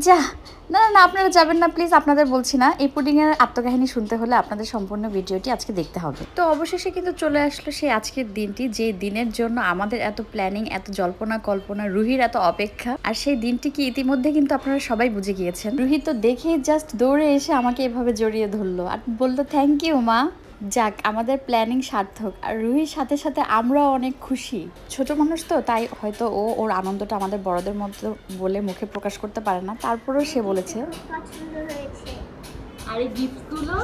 যা, না না না, আপনারা যাবেন না প্লিজ, আপনাদের বলছি না। এই পুডিংয়ের আত্মকাহিনী শুনতে হলে আপনাদের সম্পূর্ণ ভিডিওটি আজকে দেখতে হবে। তো অবশেষে কিন্তু চলে আসলো সেই আজকের দিনটি, যে দিনের জন্য আমাদের এত প্ল্যানিং, এত জল্পনা কল্পনা, রুহির এত অপেক্ষা। আর সেই দিনটি কি ইতিমধ্যে কিন্তু আপনারা সবাই বুঝে গিয়েছেন। রুহি তো দেখেই জাস্ট দৌড়ে এসে আমাকে এভাবে জড়িয়ে ধরলো আর বললো থ্যাংক ইউ মা। যাক, আমাদের প্ল্যানিং সার্থক। আর রুহির সাথে সাথে আমরাও অনেক খুশি। ছোট মানুষ তো, তাই হয়তো ওর আনন্দটা আমাদের বড়দের মধ্যে বলে মুখে প্রকাশ করতে পারে না, তারপরেও সে বলেছে পছন্দ হয়েছে। আর এই গিফটগুলো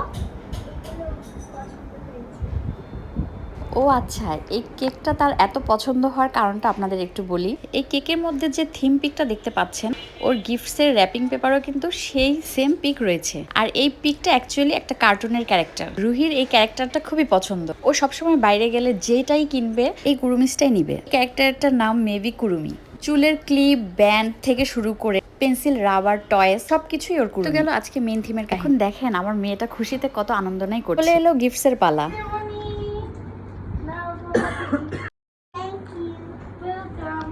ও আচ্ছা, এই কেকটা তার এত পছন্দ হওয়ার কারণটা আপনাদের একটু বলি। এই কেকের মধ্যে যে থিম পিকটা দেখতে পাচ্ছেন, ওর গিফটসের র্যাপিং পেপারও কিন্তু সেই সেম পিক রয়েছে। আর এই পিকটা অ্যাকচুয়ালি একটা কার্টুনের ক্যারেক্টার। রুহির এই ক্যারেক্টারটা খুবই পছন্দ। ও সবসময় বাইরে গেলে যেটাই কিনবে এই কুরুমিসটাই নিবে। ক্যারেক্টারটার নাম মেবি কুরুমি। চুলের ক্লিপ, ব্যান্ড থেকে শুরু করে পেন্সিল, রাবার, টয়েস সবকিছুই ওর কুরুমি। তো গেল আজকে মেন থিমের কাহিনী। এখন দেখেন আমার মেয়েটা খুশিতে কত আনন্দ নাই করছে। চলে এলো গিফটসের পালা। Thank you. Welcome.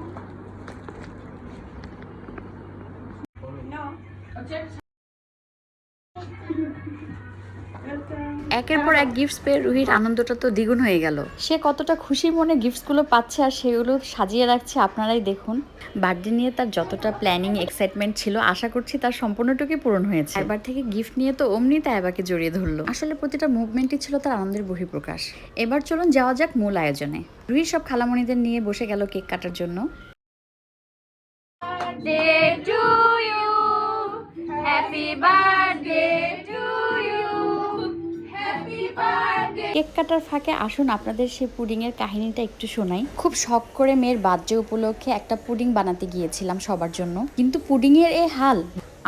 একের পর এক গিফটস পেয়ে রুহির আনন্দটা তো দ্বিগুণ হয়ে গেল। সে কতটা খুশি মনে গিফটসগুলো পাচ্ছে আর সেগুলো সাজিয়ে রাখছে আপনারাই দেখুন। বার্থডে নিয়ে তার যতটা প্ল্যানিং, এক্সাইটমেন্ট ছিল, আশা করছি তার সম্পূর্ণটুকুই পূরণ হয়েছে। এবার থেকে গিফট নিয়ে তো অমনি তাইবাকে জড়িয়ে ধরলো। আসলে প্রতিটা মুভমেন্টই ছিল তার আনন্দের বহিঃপ্রকাশ। এবার চলুন যাওয়া যাক মূল আয়োজনে। রুহি সব খালামণিদের নিয়ে বসে গেল কেক কাটার জন্য। birthday to you, happy birthday to you, happy birthday. Cake কাটার ফাঁকে আসুন আপনাদের সেই পুডিংয়ের কাহিনীটা একটু শোনাই। খুব শখ করে মেয়ের বার্থডে উপলক্ষে একটা পুডিং বানাতে গিয়েছিলাম সবার জন্য, কিন্তু পুডিংয়ের এই হাল।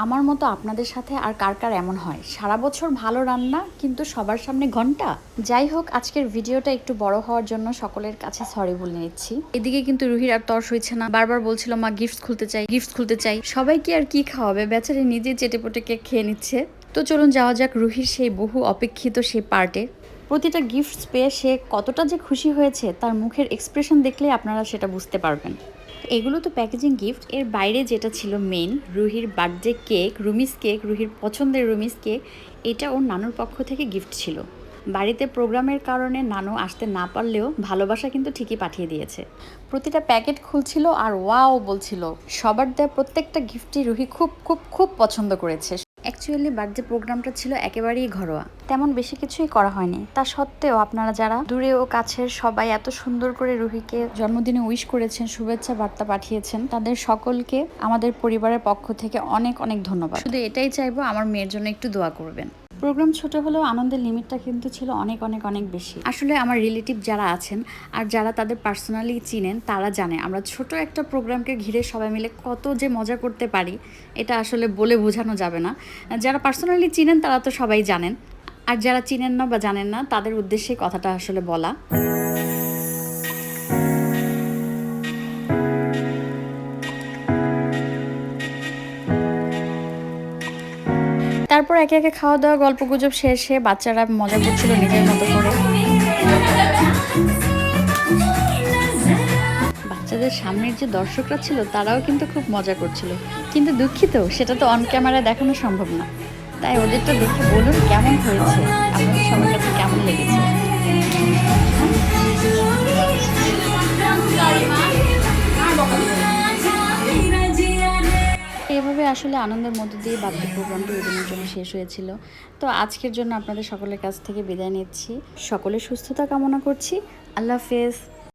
আমার মতো আপনাদের সাথে আর কার কার এমন হয়, সারা বছর ভালো রান্না কিন্তু সবার সামনে ঘন্টা। যাই হোক, আজকের ভিডিওটা একটু বড় হওয়ার জন্য সকলের কাছে সরি বলে নিচ্ছি। এদিকে কিন্তু রুহির আর তর্স হয়েছে না, বারবার বলছিল মা গিফটস খুলতে চাই, গিফটস খুলতে চাই। সবাইকে আর কি খাওয়াবে, বেচারি নিজে চেটেপটে কেক খেয়ে নিচ্ছে। তো চলুন যাওয়া যাক রুহির সেই বহু অপেক্ষিত সেই পার্টে। প্রতিটা গিফটস পেয়ে সে কতটা যে খুশি হয়েছে তার মুখের এক্সপ্রেশন দেখলে আপনারা সেটা বুঝতে পারবেন। এগুলো তো প্যাকেজিং গিফট। এর বাইরে যেটা ছিল মেইন, রুহির বার্থডে কেক, রুমিস কেক, রুহির পছন্দের রুমিস কেক, এটা ওর নানুর পক্ষ থেকে গিফট ছিল। বাড়িতে প্রোগ্রামের কারণে নানু আসতে না পারলেও ভালোবাসা কিন্তু ঠিকই পাঠিয়ে দিয়েছে। প্রতিটা প্যাকেট খুলছিল আর ওয়াও বলছিল। সবার দেওয়া প্রত্যেকটা গিফটই রুহি খুব খুব খুব পছন্দ করেছে। অ্যাকচুয়ালি বার্থডে প্রোগ্রামটা ছিল একেবারেই ঘরোয়া, তেমন বেশি কিছুই করা হয়নি। তা সত্ত্বেও আপনারা যারা দূরে ও কাছের সবাই এত সুন্দর করে রুহিকে জন্মদিনে উইশ করেছেন, শুভেচ্ছা বার্তা পাঠিয়েছেন, তাদের সকলকে আমাদের পরিবারের পক্ষ থেকে অনেক অনেক ধন্যবাদ। শুধু এটাই চাইবো, আমার মেয়ের জন্য একটু দোয়া করবেন। প্রোগ্রাম ছোট হলেও আনন্দের লিমিটটা কিন্তু ছিল অনেক অনেক অনেক বেশি। আসলে আমার রিলেটিভ যারা আছেন আর যারা তাদের পার্সোনালি চিনেন তারা জানে আমরা ছোট একটা প্রোগ্রামকে ঘিরে সবাই মিলে কত যে মজা করতে পারি, এটা আসলে বলে বোঝানো যাবে না। যারা পার্সোনালি চিনেন তারা তো সবাই জানেন, আর যারা চিনেন না বা জানেন না তাদের উদ্দেশ্যে কথাটা আসলে বলা। তারপর একে একে খাওয়া দাওয়া, গল্প গুজব শেষে বাচ্চারা মজা করছিল নিজের মতো করে। বাচ্চাদের সামনের যে দর্শকরা ছিল তারাও কিন্তু খুব মজা করছিল, কিন্তু দুঃখিত সেটা তো অন ক্যামেরা দেখানো সম্ভব না। তাই ওদেরটা দেখে বলুন কেমন হয়েছে, আপনাদের সবার কাছে কেমন লেগেছে। এভাবে আসলে আনন্দের মধ্য দিয়ে বার্থডে প্রোগ্রামটি ওই দিনের জন্য শেষ হয়েছিল। তো আজকের জন্য আপনাদের সকলের কাছ থেকে বিদায় নিচ্ছি। সকলের সুস্থতা কামনা করছি। আল্লাহ হাফেজ।